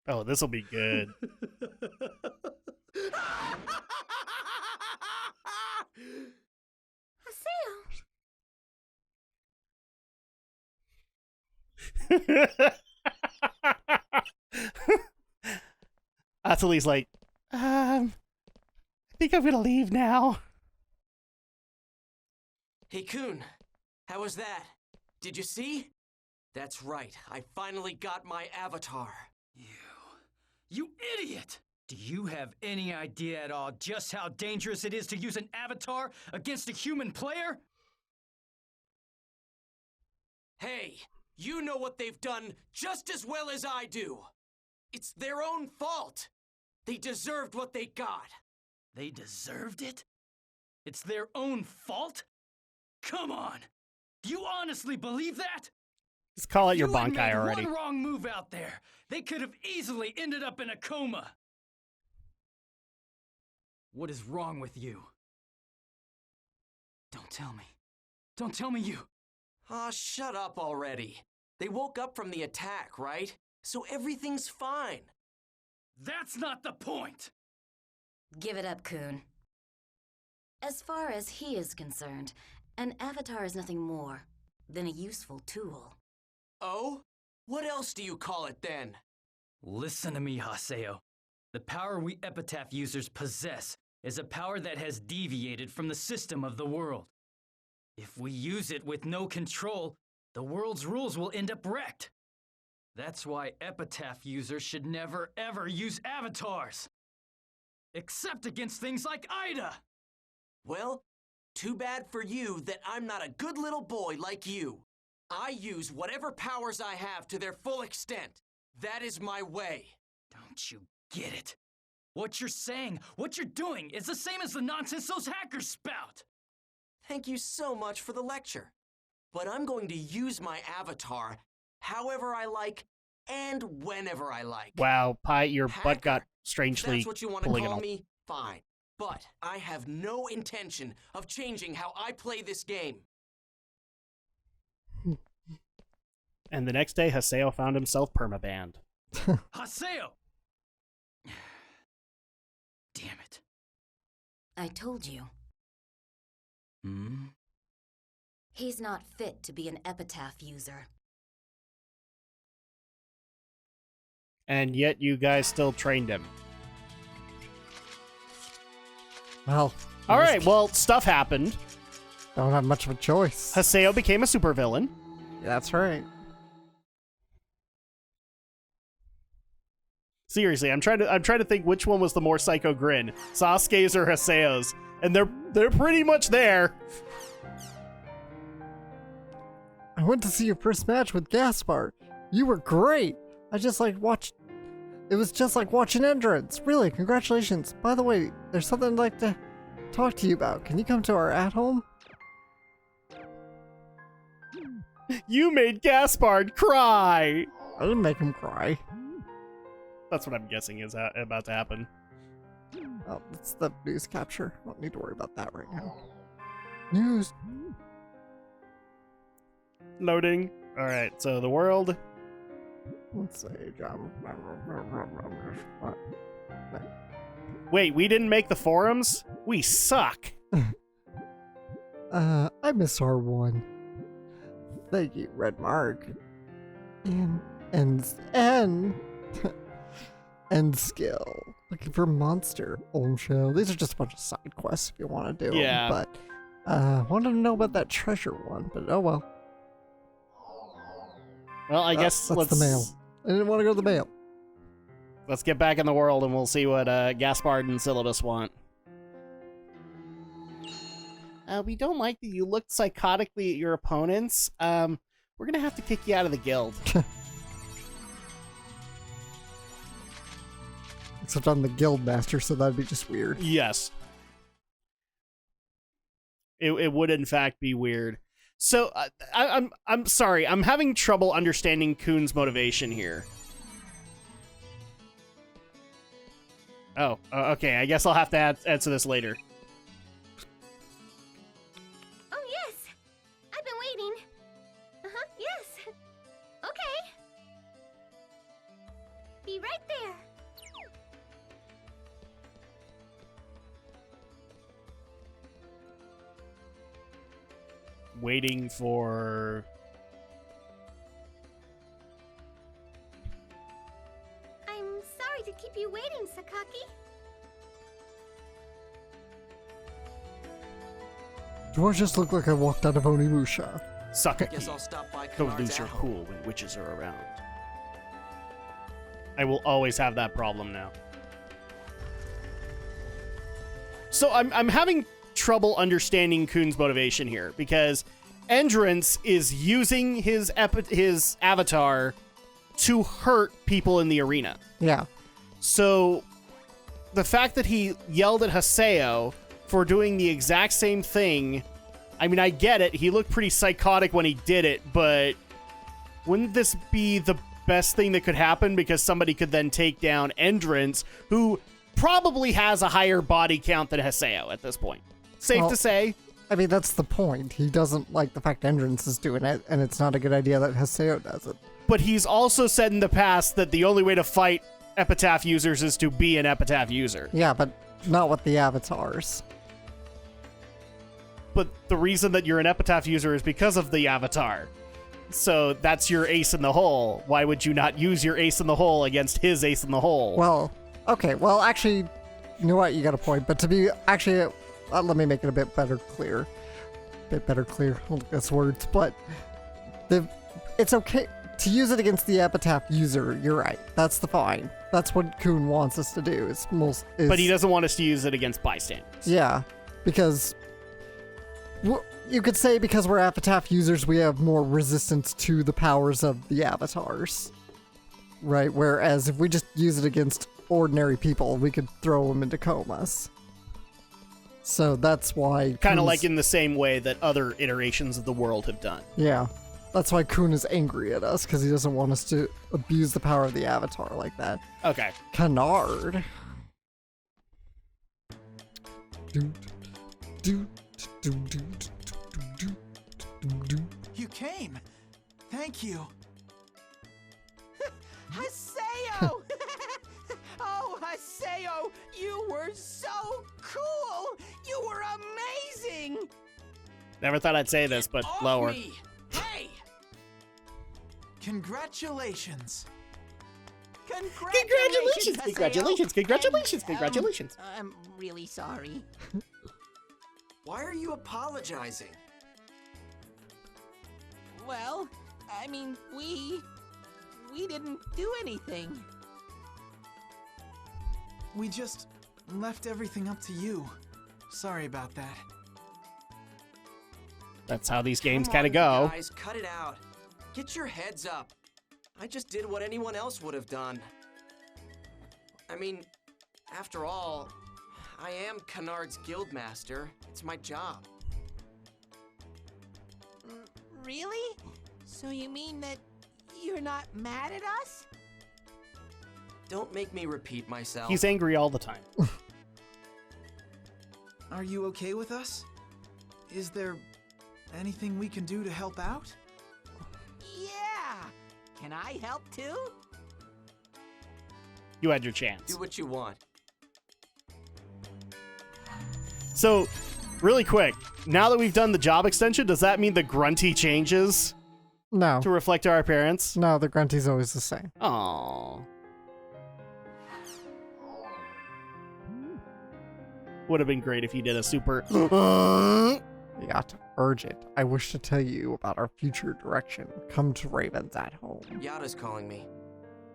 Oh, this will be good. Atsuli's like, I think I'm gonna leave now. Hey, Kuhn, how was that? Did you see? That's right, I finally got my avatar. You idiot! Do you have any idea at all just how dangerous it is to use an avatar against a human player? Hey, you know what they've done just as well as I do. It's their own fault. They deserved what they got. They deserved it? It's their own fault? Come on! Do you honestly believe that? Just call it your You had Bankai made already. one wrong move out there. They could have easily ended up in a coma. What is wrong with you? Don't tell me. Don't tell me you. Aw, shut up already. They woke up from the attack, right? So everything's fine. That's not the point! Give it up, Kuhn. As far as he is concerned, an avatar is nothing more than a useful tool. Oh? What else do you call it then? Listen to me, Haseo. The power we Epitaph users possess is a power that has deviated from the system of the world. If we use it with no control, the world's rules will end up wrecked. That's why Epitaph users should never ever use avatars. Except against things like Ida! Well, too bad for you that I'm not a good little boy like you. I use whatever powers I have to their full extent. That is my way. Don't you get it? What you're saying, what you're doing, is the same as the nonsense those hackers spout! Thank you so much for the lecture. But I'm going to use my avatar however I like and whenever I like. Wow, Pi, your butt got Hacker. If strangely that's what you want to polygonal. call me, fine. But I have no intention of changing how I play this game. And the next day, Haseo found himself permabanned. Haseo! Damn it. I told you, Hmm? he's not fit to be an Epitaph user. And yet you guys still trained him. Well, All right, well, stuff happened. don't have much of a choice. Haseo became a supervillain. That's right. Seriously, I'm trying to think which one was the more psycho grin, Sasuke's or Haseo's, and they're pretty much there. I went to see your first match with Gaspar. You were great. I just like watched. It was just like watching Entrance. Really, congratulations. By the way, there's something I'd like to talk to you about. Can you come to our at-home? You made Gaspard cry. I didn't make him cry. That's what I'm guessing is about to happen. Oh, it's the news capture. Don't need to worry about that right now. News. Loading. All right, so the world. Let's see. Wait, we didn't make the forums? We suck. I miss R1. Thank you, Red Mark. And and skill. Looking for monster. Old show. These are just a bunch of side quests if you want to do Yeah. them. But wanted to know about that treasure one. But oh well. Well, I guess that's let's the mail. I didn't want to go to the mail. Let's get back in the world and we'll see what Gaspard and Syllabus want. We don't like that you looked psychotically at your opponents. We're gonna have to kick you out of the guild. Except I'm the guild master, so that'd be just weird. Yes. It would in fact be weird. So I'm sorry. I'm having trouble understanding Kuhn's motivation here. Oh, okay. I guess I'll have to answer this later. Oh, yes. I've been waiting. Uh-huh, yes. Okay. Be right there. waiting for... I'm sorry to keep you waiting, Sakaki. Do I just look like I walked out of Onimusha? Sakaki. Guess I'll stop by Don't Kennard's lose your at home. cool when witches are around. I will always have that problem now. So I'm having trouble understanding Kuhn's motivation here, because Endurance is using his avatar to hurt people in the arena. Yeah. So the fact that he yelled at Haseo for doing the exact same thing, I mean, I get it. He looked pretty psychotic when he did it, but wouldn't this be the best thing that could happen, because somebody could then take down Endurance, who probably has a higher body count than Haseo at this point. Safe to say. I mean, that's the point. He doesn't like the fact Endurance is doing it, and it's not a good idea that Haseo does it. But he's also said in the past that the only way to fight Epitaph users is to be an Epitaph user. Yeah, but not with the avatars. But the reason that you're an Epitaph user is because of the avatar. So that's your ace in the hole. Why would you not use your ace in the hole against his ace in the hole? Well, okay. Well, actually, you know what? You got a point. But to be actually, let me make it a bit better clear. That's words. But it's okay to use it against the Epitaph user. You're right. That's the fine. That's what Kuhn wants us to do. But he doesn't want us to use it against bystanders. Yeah, because you could say because we're Epitaph users, we have more resistance to the powers of the avatars. Right? Whereas if we just use it against ordinary people, we could throw them into comas. So that's why... Kind of like in the same way that other iterations of the world have done. Yeah. That's why Kuhn is angry at us, because he doesn't want us to abuse the power of the avatar like that. Okay. Kennard. You came. Thank you. Haseo! Oh, Haseo, you were so cool! You were amazing! Never thought I'd say this, but Off lower. me. Hey! Congratulations. Congratulations, Haseo. Congratulations. I'm really sorry. Why are you apologizing? Well, I mean, we didn't do anything. We just left everything up to you. Sorry about that. That's how these games Come kind on, of go. Guys, cut it out. Get your heads up. I just did what anyone else would have done. I mean, after all, I am Kennard's guildmaster. It's my job. Really? So you mean that you're not mad at us? Don't make me repeat myself. He's angry all the time. Are you okay with us? Is there anything we can do to help out? Yeah! Can I help too? You had your chance. Do what you want. So, really quick, now that we've done the job extension, does that mean the grunty changes No. to reflect our appearance? No, the grunty's always the same. Aww. Would have been great if you did a super... Yata, urgent. I wish to tell you about our future direction. Come to Raven's at home. Yata's calling me.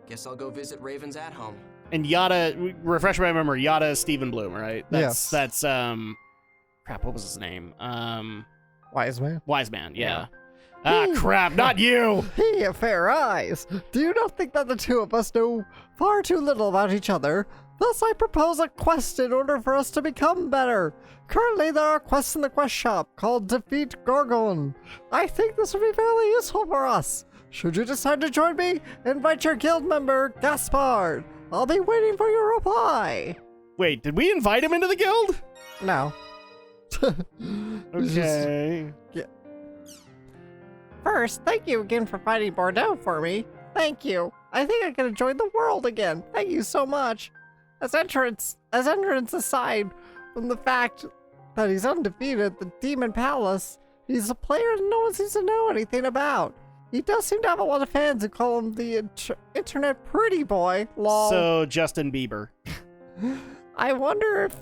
Guess I'll go visit Raven's at home. And Yata, refresh my memory, Yata is Stephen Bloom, right? Yes. That's, crap, what was his name? Wise man. Wise Man, yeah. Ah, crap, not you! He have fair eyes. Do you not think that the two of us know far too little about each other? Thus I propose a quest in order for us to become better. Currently there are quests in the quest shop called Defeat Gorgon. I think this would be fairly useful for us. Should you decide to join me, invite your guild member, Gaspard. I'll be waiting for your reply. Wait, did we invite him into the guild? No. Okay. First, thank you again for fighting Bordeaux for me. Thank you. I think I can enjoy the world again. Thank you so much. As entrance aside from the fact that he's undefeated at the Demon Palace, He's a player that no one seems to know anything about. He does seem to have a lot of fans who call him the internet pretty boy. Lol. So Justin Bieber. I wonder if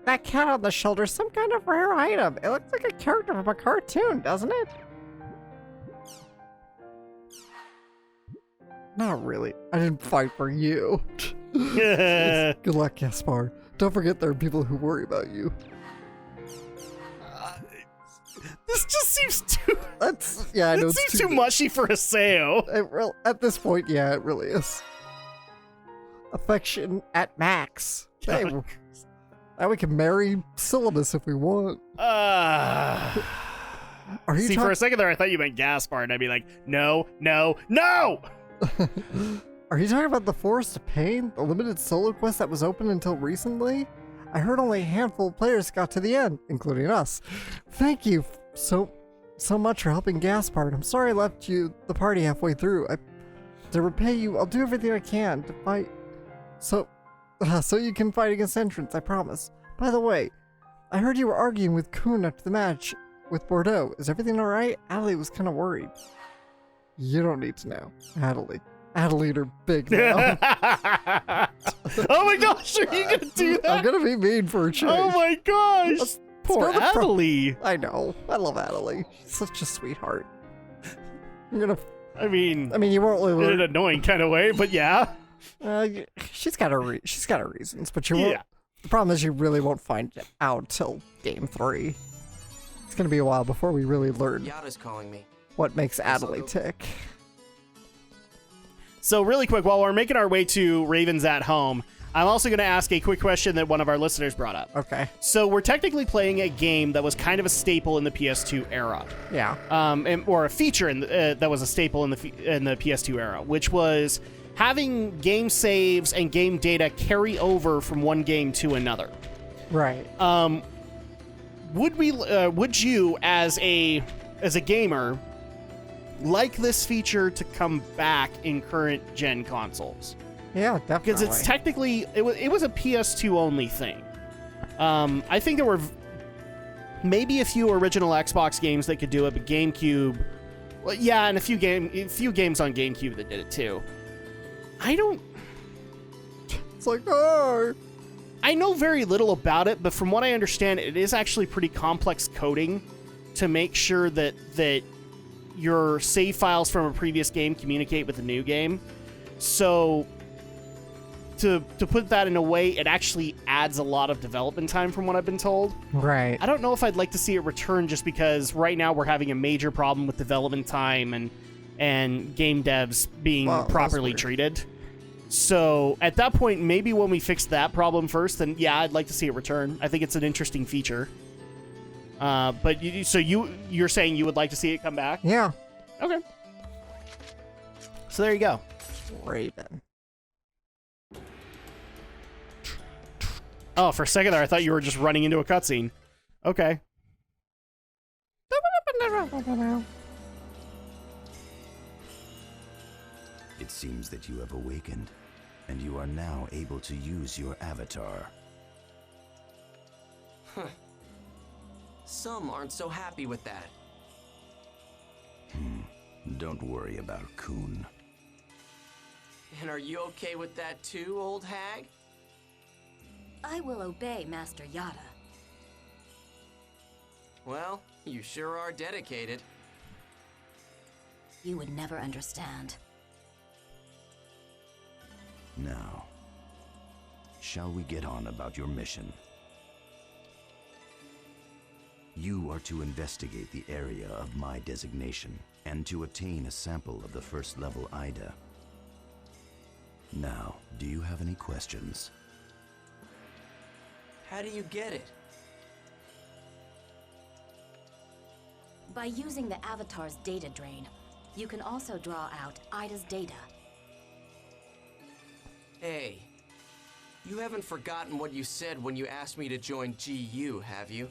that cat on the shoulder is some kind of rare item. It looks like a character from a cartoon, doesn't it? Not really. I didn't fight for you. Good luck, Gaspar. Don't forget there are people who worry about you. This just seems too. I know It it's seems too mushy for Haseo. At this point, yeah, it really is. Affection at max. Hey, now we can marry Syllabus if we want. Are you for a second there, I thought you meant Gaspar, and I'd be like, no, no, no! Are you talking about the Forest of Pain, the limited solo quest that was open until recently? I heard only a handful of players got to the end, including us. Thank you so much for helping Gaspard. I'm sorry I left the party halfway through. To repay you, I'll do everything I can to fight. So you can fight against Entrance, I promise. By the way, I heard you were arguing with Kuhn after the match with Bordeaux. Is everything alright? Adelaide was kind of worried. You don't need to know. Adelaide are big now. Oh my gosh, are you gonna do that? I'm gonna be mean for a change. Oh my gosh! Poor Adelaide. I know. I love Adelaide. She's such a sweetheart. I mean, you won't really in an annoying kind of way, but yeah. She's got her reasons, but you won't. Yeah. The problem is you really won't find it out till game 3. It's gonna be a while before we really learn Yata's calling me. what makes Adelaide tick. So really quick, while we're making our way to Raven's at home, I'm also going to ask a quick question that one of our listeners brought up. Okay. So we're technically playing a game that was kind of a staple in the PS2 era. Yeah. Or a feature that was a staple in the PS2 era, which was having game saves and game data carry over from one game to another. Right. Would you as a gamer like this feature to come back in current gen consoles? Yeah, definitely. Because it's technically it was a PS2 only thing. I think there were maybe a few original Xbox games that could do it, but GameCube, well, yeah, and a few games on GameCube that did it too. It's like, oh. I know very little about it, but from what I understand, it is actually pretty complex coding to make sure that your save files from a previous game communicate with the new game. So to put that in a way, it actually adds a lot of development time from what I've been told. Right. I don't know if I'd like to see it return just because right now we're having a major problem with development time and game devs being properly treated. So at that point, maybe when we fix that problem first, then yeah, I'd like to see it return. I think it's an interesting feature. But you're saying you would like to see it come back? Yeah. Okay. So there you go. Raven. Oh, for a second there, I thought you were just running into a cutscene. Okay. It seems that you have awakened, and you are now able to use your avatar. Some aren't so happy with that. Don't worry about Kuhn. And are you okay with that too, old hag? I will obey Master Yata. Well, you sure are dedicated. You would never understand. Now, shall we get on about your mission? You are to investigate the area of my designation and to obtain a sample of the first level Ida. Now, do you have any questions? How do you get it? By using the Avatar's data drain, you can also draw out Ida's data. Hey, you haven't forgotten what you said when you asked me to join GU, have you?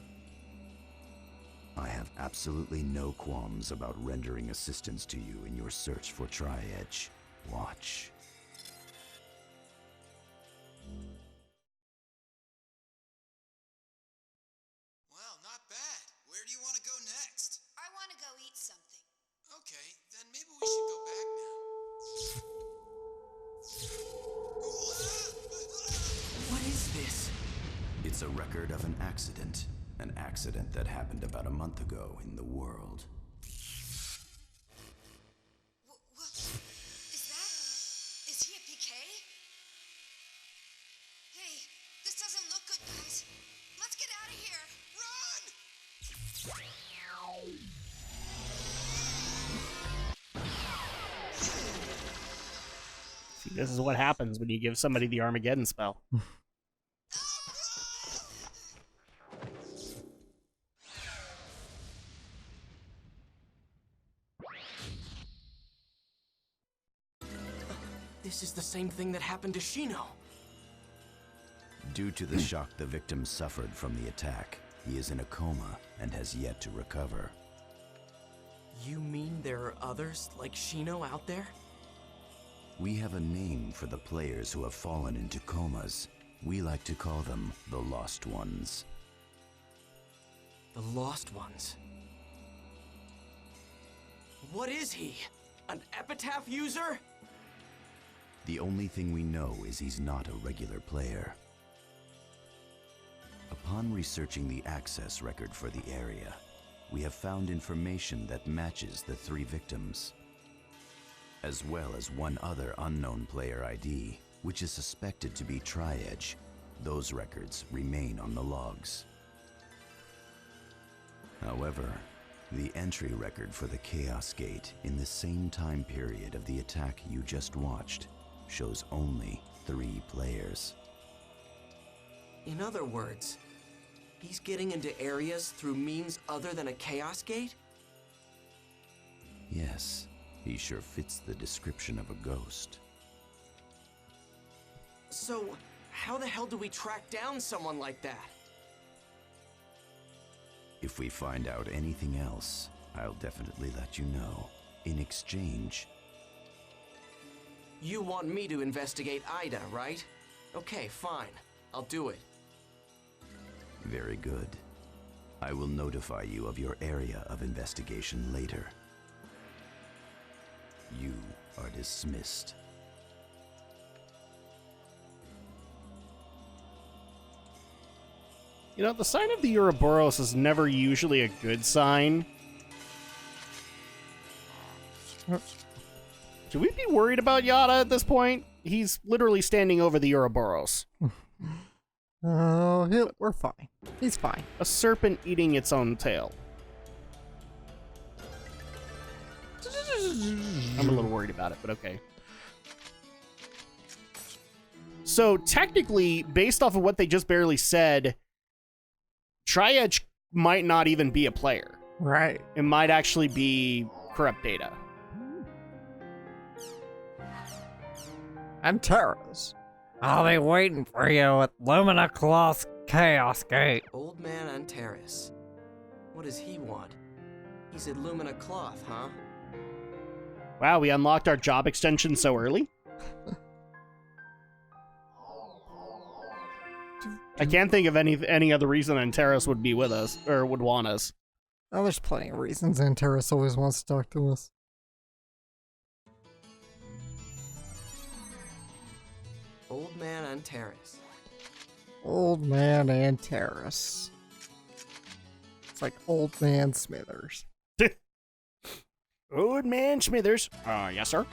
I have absolutely no qualms about rendering assistance to you in your search for Tri-Edge. Watch. Well, not bad. Where Where do you want to go next? I want to go eat something. Okay, then maybe we should go back now. What is this? It's a record of an accident. An accident that happened about a month ago in the world. What? Is that? Is he a PK? Hey, this doesn't look good, guys. Let's get out of here. See, this is what happens when you give somebody the Armageddon spell. This is the same thing that happened to Shino. Due to the shock the victim suffered from the attack, he is in a coma and has yet to recover. You mean there are others like Shino out there? We have a name for the players who have fallen into comas. We like to call them the Lost Ones. The Lost Ones. What is he? An epitaph user? The only thing we know is he's not a regular player. Upon researching the access record for the area, we have found information that matches the 3 victims, as well as one other unknown player ID, which is suspected to be Tri-Edge. Those records remain on the logs. However, the entry record for the Chaos Gate in the same time period of the attack you just watched shows only 3 players. In other words, he's getting into areas through means other than a Chaos Gate? Yes, he sure fits the description of a ghost. So, how the hell do we track down someone like that? If we find out anything else, I'll definitely let you know. In exchange, You want me to investigate Ida, right? Okay, fine. I'll do it. very good. I will notify you of your area of investigation later. You are dismissed. You know, the sign of the Ouroboros is never usually a good sign. Should we be worried about Yata at this point? He's literally standing over the Ouroboros. Oh, we're fine. He's fine. A serpent eating its own tail. I'm a little worried about it, but okay. So technically, based off of what they just barely said, Tri-Edge might not even be a player. Right. It might actually be corrupt data. And Terra's. I'll be waiting for you at Lumina Cloth Chaos Gate. Old man Antares. What does he want? He's at Lumina Cloth, huh? Wow, we unlocked our job extension so early? I can't think of any other reason Antares would be with us, or would want us. Oh, there's plenty of reasons Antares always wants to talk to us. Old man Antares. Old man Antares. It's like Old Man Smithers. Old man Smithers. Yes, sir.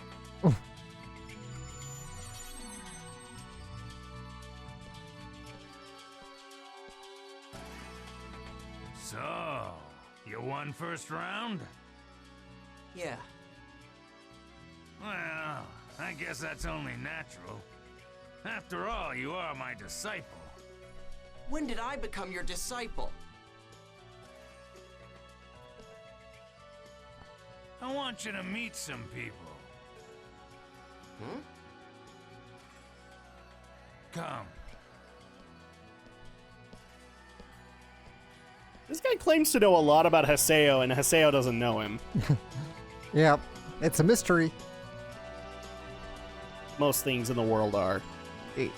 So, you won first round? Yeah. Well, I guess that's only natural. After all, you are my disciple. When did I become your disciple? I want you to meet some people. Hmm? Come. This guy claims to know a lot about Haseo, and Haseo doesn't know him. Yep, it's a mystery. Most things in the world are. Hey.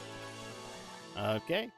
Okay.